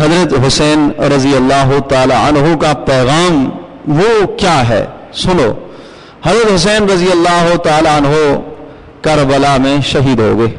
حضرت حسین رضی اللہ تعالی عنہ کا پیغام وہ کیا ہے، سنو۔ حضرت حسین رضی اللہ تعالی عنہ کربلا میں شہید ہو گئے۔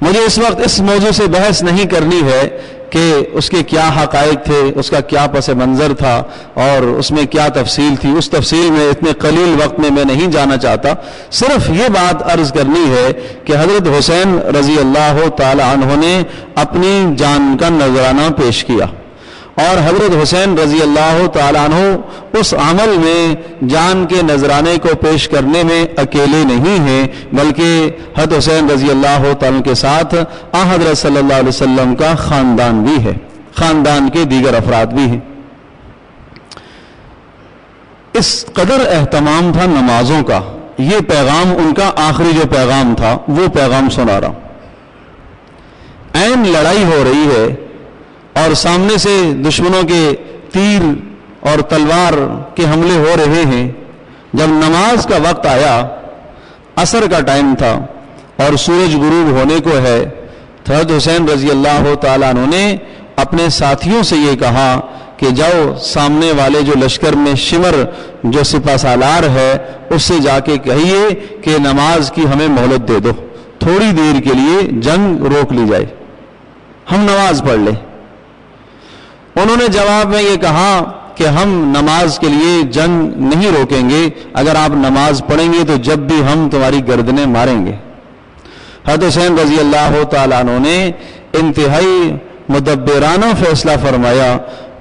مجھے اس وقت اس موضوع سے بحث نہیں کرنی ہے کہ اس کے کیا حقائق تھے، اس کا کیا پس منظر تھا اور اس میں کیا تفصیل تھی، اس تفصیل میں اتنے قلیل وقت میں نہیں جانا چاہتا۔ صرف یہ بات عرض کرنی ہے کہ حضرت حسین رضی اللہ تعالی عنہ نے اپنی جان کا نذرانہ پیش کیا، اور حضرت حسین رضی اللہ تعالی عنہ اس عمل میں جان کے نذرانے کو پیش کرنے میں اکیلے نہیں ہیں، بلکہ حضرت حسین رضی اللہ تعالی عنہ کے ساتھ حضرت صلی اللہ علیہ وسلم کا خاندان بھی ہے، خاندان کے دیگر افراد بھی ہیں۔ اس قدر اہتمام تھا نمازوں کا، یہ پیغام ان کا آخری جو پیغام تھا وہ پیغام سنا رہا۔ عین لڑائی ہو رہی ہے اور سامنے سے دشمنوں کے تیر اور تلوار کے حملے ہو رہے ہیں، جب نماز کا وقت آیا، عصر کا ٹائم تھا اور سورج غروب ہونے کو ہے، تو حضرت حسین رضی اللہ تعالیٰ عنہ نے اپنے ساتھیوں سے یہ کہا کہ جاؤ سامنے والے جو لشکر میں شمر جو سپہ سالار ہے اس سے جا کے کہیے کہ نماز کی ہمیں مہلت دے دو، تھوڑی دیر کے لیے جنگ روک لی جائے، ہم نماز پڑھ لیں۔ انہوں نے جواب میں یہ کہا کہ ہم نماز کے لیے جنگ نہیں روکیں گے، اگر آپ نماز پڑھیں گے تو جب بھی ہم تمہاری گردنیں ماریں گے۔ حضرت حسین رضی اللہ تعالیٰ عنہ نے انتہائی مدبرانہ فیصلہ فرمایا،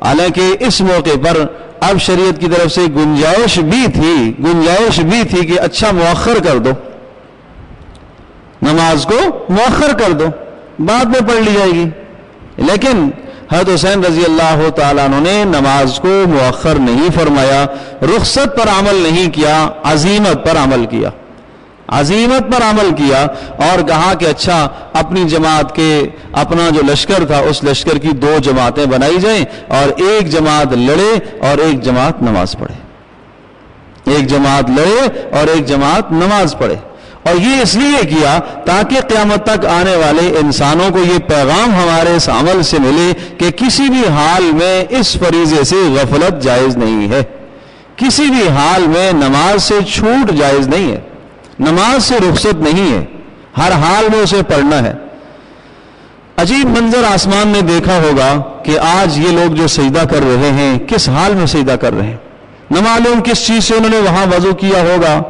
حالانکہ اس موقع پر اب شریعت کی طرف سے گنجائش بھی تھی کہ اچھا مؤخر کر دو، نماز کو مؤخر کر دو، بعد میں پڑھ لی جائے گی، لیکن حضرت حسین رضی اللہ تعالیٰ عنہ نے نماز کو مؤخر نہیں فرمایا، رخصت پر عمل نہیں کیا، عزیمت پر عمل کیا، عزیمت پر عمل کیا اور کہا کہ اچھا اپنی جماعت کے اپنا جو لشکر تھا اس لشکر کی دو جماعتیں بنائی جائیں اور ایک جماعت لڑے اور ایک جماعت نماز پڑھے، ایک جماعت لڑے اور ایک جماعت نماز پڑھے۔ اور یہ اس لیے کیا تاکہ قیامت تک آنے والے انسانوں کو یہ پیغام ہمارے اس عمل سے ملے کہ کسی بھی حال میں اس فریضے سے غفلت جائز نہیں ہے، کسی بھی حال میں نماز سے چھوٹ جائز نہیں ہے، نماز سے رخصت نہیں ہے، ہر حال میں اسے پڑھنا ہے۔ عجیب منظر آسمان نے دیکھا ہوگا کہ آج یہ لوگ جو سجدہ کر رہے ہیں کس حال میں سجدہ کر رہے ہیں، نہ معلوم کس چیز سے انہوں نے وہاں وضو کیا ہوگا،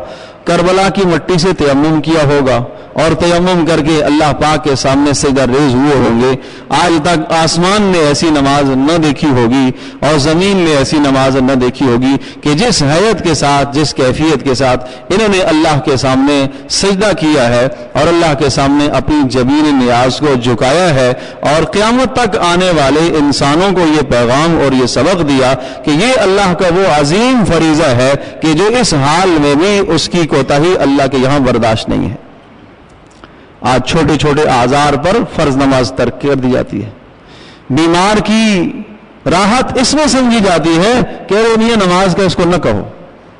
کربلا کی مٹی سے تیمم کیا ہوگا اور تیمم کر کے اللہ پاک کے سامنے سجدہ ریز ہوئے ہوں گے۔ آج تک آسمان نے ایسی نماز نہ دیکھی ہوگی اور زمین نے ایسی نماز نہ دیکھی ہوگی کہ جس حیت کے ساتھ، جس کیفیت کے ساتھ انہوں نے اللہ کے سامنے سجدہ کیا ہے اور اللہ کے سامنے اپنی جبین نیاز کو جھکایا ہے، اور قیامت تک آنے والے انسانوں کو یہ پیغام اور یہ سبق دیا کہ یہ اللہ کا وہ عظیم فریضہ ہے کہ جو اس حال میں بھی اس کی کوتاہی اللہ کے یہاں برداشت نہیں ہے۔ آج چھوٹے چھوٹے آزار پر فرض نماز ترک کر دی جاتی ہے، بیمار کی راحت اس میں سمجھی جاتی ہے کہ یہ نماز کا اس کو نہ کہو،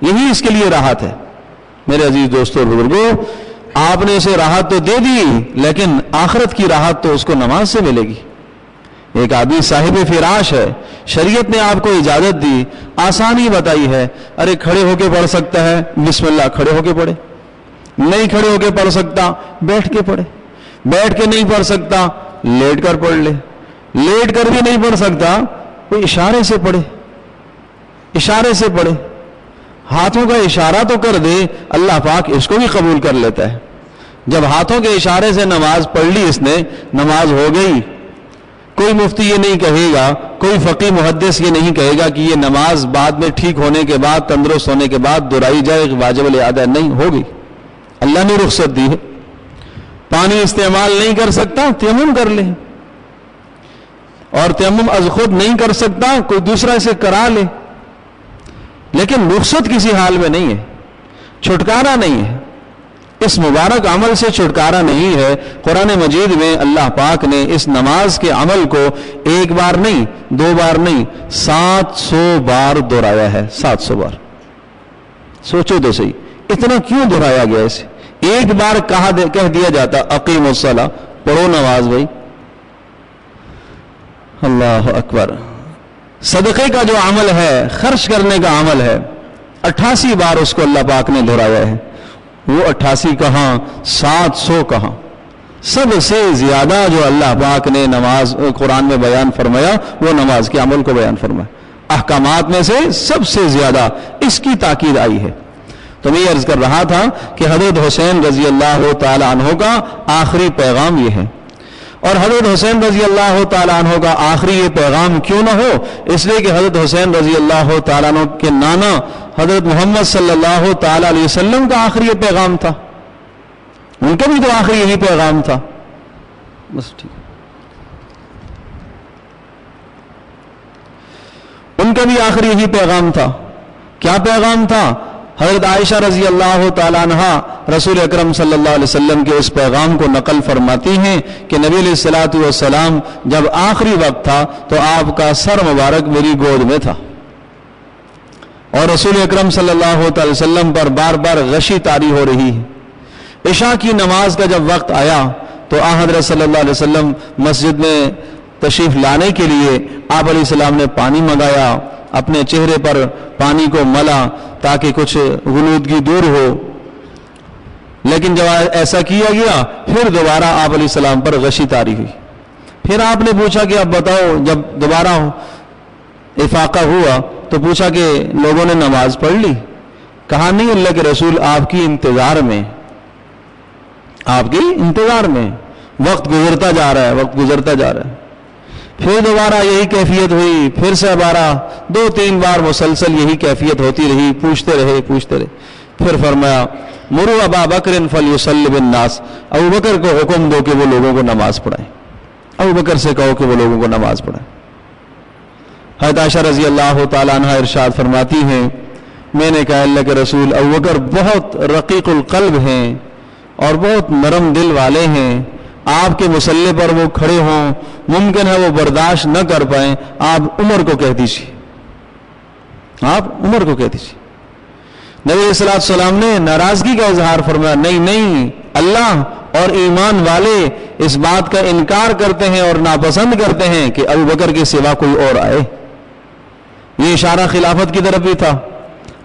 یہی اس کے لیے راحت ہے۔ میرے عزیز دوستوں اور بزرگوں، آپ نے اسے راحت تو دے دی لیکن آخرت کی راحت تو اس کو نماز سے ملے گی۔ ایک آدمی صاحب فراش ہے، شریعت نے آپ کو اجازت دی، آسانی بتائی ہے، ارے کھڑے ہو کے پڑھ سکتا ہے، بسم اللہ کھڑے ہو کے پڑھے، نہیں کھڑے ہو کے پڑھ سکتا بیٹھ کے پڑھے، بیٹھ کے نہیں پڑھ سکتا لیٹ کر پڑھ لے، لیٹ کر بھی نہیں پڑھ سکتا کوئی اشارے سے پڑھے، اشارے سے پڑھے، ہاتھوں کا اشارہ تو کر دے، اللہ پاک اس کو بھی قبول کر لیتا ہے۔ جب ہاتھوں کے اشارے سے نماز پڑھ لی اس نے، نماز ہو گئی۔ کوئی مفتی یہ نہیں کہے گا، کوئی فقی محدث یہ نہیں کہے گا کہ یہ نماز بعد میں ٹھیک ہونے کے بعد، تندرست ہونے کے بعد دہرائی جائے، واجب الادا نہیں ہوگی، اللہ نے رخصت دی ہے۔ پانی استعمال نہیں کر سکتا تیمم کر لے، اور تیمم از خود نہیں کر سکتا کوئی دوسرا اسے کرا لے، لیکن رخصت کسی حال میں نہیں ہے، چھٹکارا نہیں ہے، اس مبارک عمل سے چھٹکارا نہیں ہے۔ قرآن مجید میں اللہ پاک نے اس نماز کے عمل کو ایک بار نہیں، دو بار نہیں، 700 بار دہرایا ہے، 700 بار۔ سوچو تو صحیح، اتنا کیوں دہرایا گیا اسے؟ ایک بار کہہ دیا جاتا اقیم الصلاۃ، پڑھو نماز بھائی، اللہ اکبر. صدقے کا جو عمل ہے, خرچ کرنے کا عمل ہے, 88 بار اس کو اللہ پاک نے دہرایا ہے. وہ 88 کہاں, 700 کہاں. سب سے زیادہ جو اللہ پاک نے نماز قرآن میں بیان فرمایا وہ نماز کے عمل کو بیان فرمایا. احکامات میں سے سب سے زیادہ اس کی تاکید آئی ہے. تو میں یہ عرض کر رہا تھا کہ حضرت حسین رضی اللہ تعالی عنہ کا آخری پیغام یہ ہے. اور حضرت حسین رضی اللہ تعالیٰ عنہ کا آخری یہ پیغام کیوں نہ ہو, اس لیے کہ حضرت حسین رضی اللہ تعالیٰ عنہ کے نانا حضرت محمد صلی اللہ تعالیٰ علیہ وسلم کا آخری یہ پیغام تھا. ان کا بھی تو آخری یہی پیغام تھا. بس ٹھیک, ان کا بھی آخری یہی پیغام تھا. کیا پیغام تھا؟ حضرت عائشہ رضی اللہ تعالیٰ عنہ رسول اکرم صلی اللہ علیہ وسلم کے اس پیغام کو نقل فرماتی ہیں کہ نبی علیہ الصلوۃ والسلام جب آخری وقت تھا تو آپ کا سر مبارک میری گود میں تھا, اور رسول اکرم صلی اللہ تعالی وسلم پر بار بار غشی طاری ہو رہی ہے. عشاء کی نماز کا جب وقت آیا تو حضرت صلی اللہ علیہ وسلم مسجد میں تشریف لانے کے لیے آپ علیہ السلام نے پانی منگایا, اپنے چہرے پر پانی کو ملا تاکہ کچھ غنودگی دور ہو. لیکن جب ایسا کیا گیا پھر دوبارہ آپ علیہ السلام پر غشی طاری ہوئی. پھر آپ نے پوچھا کہ اب بتاؤ, جب دوبارہ افاقہ ہوا تو پوچھا کہ لوگوں نے نماز پڑھ لی؟ کہا نہیں اللہ کے رسول آپ کی انتظار میں, آپ کی انتظار میں, وقت گزرتا جا رہا ہے, وقت گزرتا جا رہا ہے. پھر دوبارہ یہی کیفیت ہوئی, پھر سے دوبارہ 2-3 بار مسلسل یہی کیفیت ہوتی رہی, پوچھتے رہے. پھر فرمایا مرو ابا بکر فلیصلی بالناس, ابو بکر کو حکم دو کہ وہ لوگوں کو نماز پڑھائیں. ابو بکر سے کہو کہ وہ لوگوں کو نماز پڑھائیں. حضرت عائشہ رضی اللہ تعالیٰ عنہ ارشاد فرماتی ہیں میں نے کہا اللہ کے رسول ابو بکر بہت رقیق القلب ہیں اور بہت نرم دل والے ہیں, آپ کے مصلی پر وہ کھڑے ہوں, ممکن ہے وہ برداشت نہ کر پائیں, آپ عمر کو کہہ دیجیے, آپ عمر کو کہہ دیجیے. نبی علیہ الصلوۃ والسلام نے ناراضگی کا اظہار فرمایا, نہیں, اللہ اور ایمان والے اس بات کا انکار کرتے ہیں اور ناپسند کرتے ہیں کہ ابو بکر کے سوا کوئی اور آئے. یہ اشارہ خلافت کی طرف بھی تھا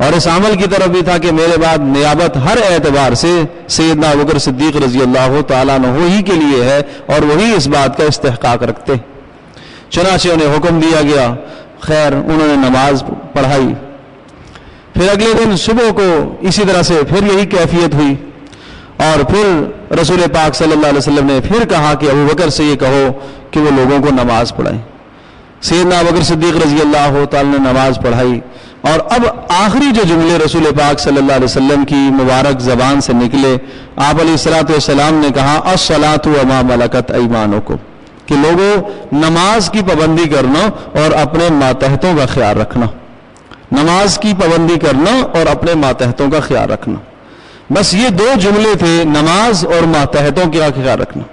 اور اس عمل کی طرف بھی تھا کہ میرے بعد نیابت ہر اعتبار سے سیدنا ابوبکر صدیق رضی اللہ تعالیٰ عنہ ہی کے لیے ہے اور وہی اس بات کا استحقاق رکھتے. چنانچہ انہیں حکم دیا گیا, خیر انہوں نے نماز پڑھائی. پھر اگلے دن صبح کو اسی طرح سے پھر یہی کیفیت ہوئی اور پھر رسول پاک صلی اللہ علیہ وسلم نے پھر کہا کہ ابوبکر سے یہ کہو کہ وہ لوگوں کو نماز پڑھائیں. سیدنا ابوبکر صدیق رضی اللہ تعالیٰ نے نماز پڑھائی اور اب آخری جو جملے رسول پاک صلی اللہ علیہ وسلم کی مبارک زبان سے نکلے, آپ علیہ الصلوۃ والسلام نے کہا الصلاۃ وما ملکت ایمانکم, کہ لوگوں نماز کی پابندی کرنا اور اپنے ماتحتوں کا خیال رکھنا, نماز کی پابندی کرنا اور اپنے ماتحتوں کا خیال رکھنا. بس یہ 2 جملے تھے, نماز اور ماتحتوں کا خیال رکھنا.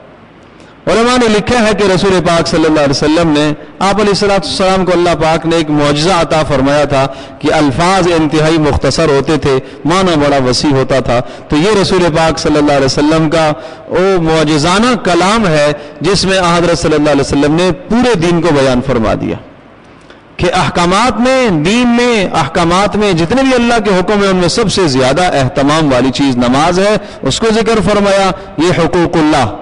علماء نے لکھا ہے کہ رسول پاک صلی اللہ علیہ وسلم نے آپ علیہ السلام کو اللہ پاک نے ایک معجزہ عطا فرمایا تھا کہ الفاظ انتہائی مختصر ہوتے تھے, معنی بڑا وسیع ہوتا تھا. تو یہ رسول پاک صلی اللہ علیہ وسلم کا وہ معجزانہ کلام ہے جس میں حضرت صلی اللہ علیہ وسلم نے پورے دین کو بیان فرما دیا کہ احکامات میں, دین میں, احکامات میں جتنے بھی اللہ کے حکم ہیں ان میں سب سے زیادہ اہتمام والی چیز نماز ہے. اس کو ذکر فرمایا. یہ حقوق اللہ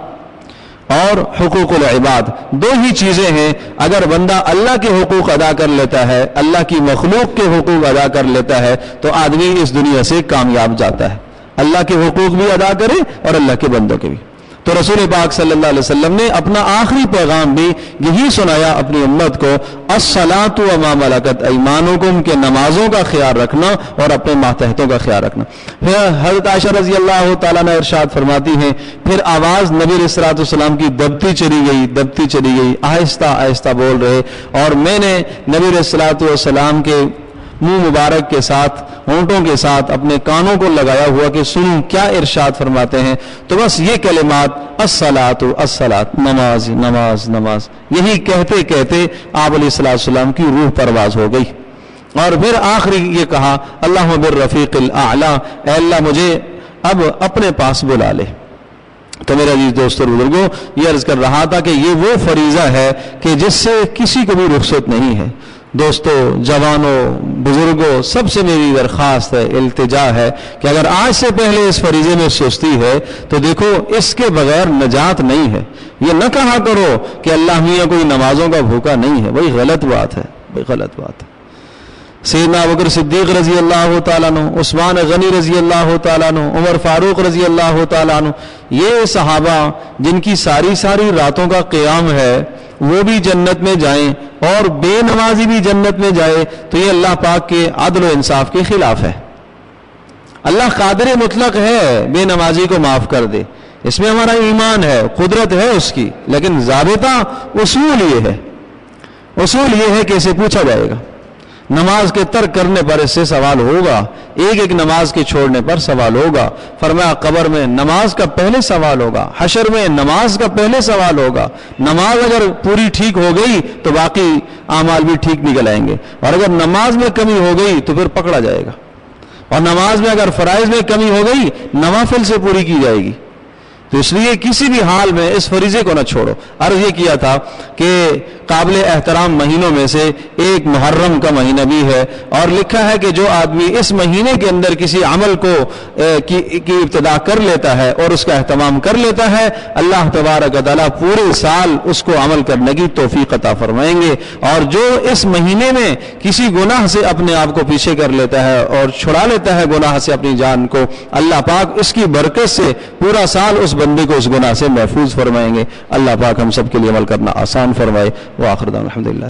اور حقوق العباد 2 ہی چیزیں ہیں. اگر بندہ اللہ کے حقوق ادا کر لیتا ہے, اللہ کی مخلوق کے حقوق ادا کر لیتا ہے تو آدمی اس دنیا سے کامیاب جاتا ہے. اللہ کے حقوق بھی ادا کرے اور اللہ کے بندوں کے بھی. تو رسول پاک صلی اللہ علیہ وسلم نے اپنا آخری پیغام بھی یہی سنایا اپنی امت کو, الصلاۃ وما ملکت ایمانکم, کے نمازوں کا خیال رکھنا اور اپنے ماتحتوں کا خیال رکھنا. پھر حضرت عائشہ رضی اللہ تعالیٰ نے ارشاد فرماتی ہیں پھر آواز نبی علیہ الصلوۃ والسلام کی دبتی چلی گئی, آہستہ آہستہ بول رہے, اور میں نے نبی علیہ الصلوۃ والسلام کے منہ مبارک کے ساتھ, ہونٹوں کے ساتھ اپنے کانوں کو لگایا ہوا کہ سنوں کیا ارشاد فرماتے ہیں. تو بس یہ کلمات الصلاۃ الصلاۃ, نماز نماز نماز, یہی کہتے کہتے آپ علیہ السلام کی روح پرواز ہو گئی. اور پھر آخری یہ کہا اللہم بالرفیق الاعلی, اے اللہ مجھے اب اپنے پاس بلا لے. تو میرے عزیز دوستوں اور بزرگوں، یہ عرض کر رہا تھا کہ یہ وہ فریضہ ہے کہ جس سے کسی کو بھی رخصت نہیں ہے۔ دوستو، جوانوں، بزرگوں، سب سے میری درخواست ہے، التجا ہے کہ اگر آج سے پہلے اس فریضے میں سستی ہے تو دیکھو اس کے بغیر نجات نہیں ہے۔ یہ نہ کہا کرو کہ اللہ میاں کوئی نمازوں کا بھوکا نہیں ہے، بھائی غلط بات ہے، بھائی غلط بات ہے۔ سیدنا ابوبکر صدیق رضی اللہ تعالیٰ عنہ، عثمان غنی رضی اللہ تعالیٰ عنہ، عمر فاروق رضی اللہ تعالیٰ عنہ، یہ صحابہ جن کی ساری راتوں کا قیام ہے وہ بھی جنت میں جائیں اور بے نمازی بھی جنت میں جائے تو یہ اللہ پاک کے عدل و انصاف کے خلاف ہے۔ اللہ قادر مطلق ہے بے نمازی کو معاف کر دے، اس میں ہمارا ایمان ہے، قدرت ہے اس کی، لیکن ضابطہ اصول یہ ہے کہ اسے پوچھا جائے گا۔ نماز کے ترک کرنے پر اس سے سوال ہوگا، ایک نماز کے چھوڑنے پر سوال ہوگا۔ فرمایا قبر میں نماز کا پہلے سوال ہوگا، حشر میں نماز کا پہلے سوال ہوگا۔ نماز اگر پوری ٹھیک ہو گئی تو باقی اعمال بھی ٹھیک نکل آئیں گے، اور اگر نماز میں کمی ہو گئی تو پھر پکڑا جائے گا، اور نماز میں اگر فرائض میں کمی ہو گئی نوافل سے پوری کی جائے گی۔ تو اس لیے کسی بھی حال میں اس فریضے کو نہ چھوڑو۔ عرض یہ کیا تھا کہ قابل احترام مہینوں میں سے ایک محرم کا مہینہ بھی ہے، اور لکھا ہے کہ جو آدمی اس مہینے کے اندر کسی عمل کو کی ابتدا کر لیتا ہے اور اس کا اہتمام کر لیتا ہے، اللہ تبارک و تعالیٰ پورے سال اس کو عمل کرنے کی توفیق عطا فرمائیں گے۔ اور جو اس مہینے میں کسی گناہ سے اپنے آپ کو پیچھے کر لیتا ہے اور چھڑا لیتا ہے گناہ سے اپنی جان کو، اللہ پاک اس کی برکت سے پورا سال اس بندے کو اس گناہ سے محفوظ فرمائیں گے۔ اللہ پاک ہم سب کے لیے عمل کرنا آسان فرمائے۔ وآخر دعوانا الحمدللہ۔